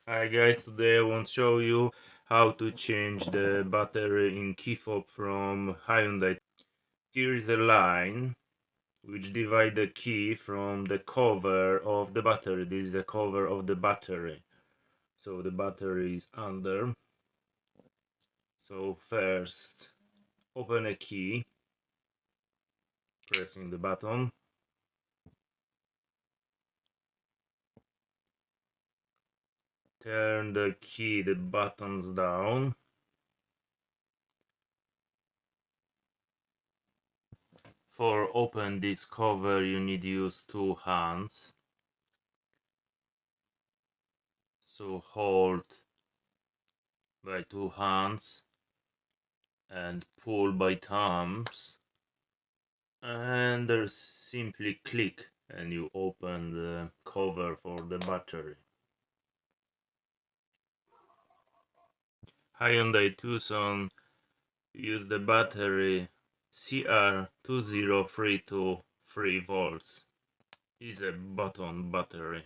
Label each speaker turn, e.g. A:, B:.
A: Hi guys, today I want to show you how to change the battery in key fob from Hyundai. Here is a line which divides the key from the cover of the battery. This is the cover of the battery. So the battery is under. So first open a key, pressing the button. Turn the buttons down. For open this cover you need use two hands. So hold by two hands and pull by thumbs, and there's simply click and you open the cover for the battery. Hyundai Tucson use the battery CR20323 volts. Is a button battery.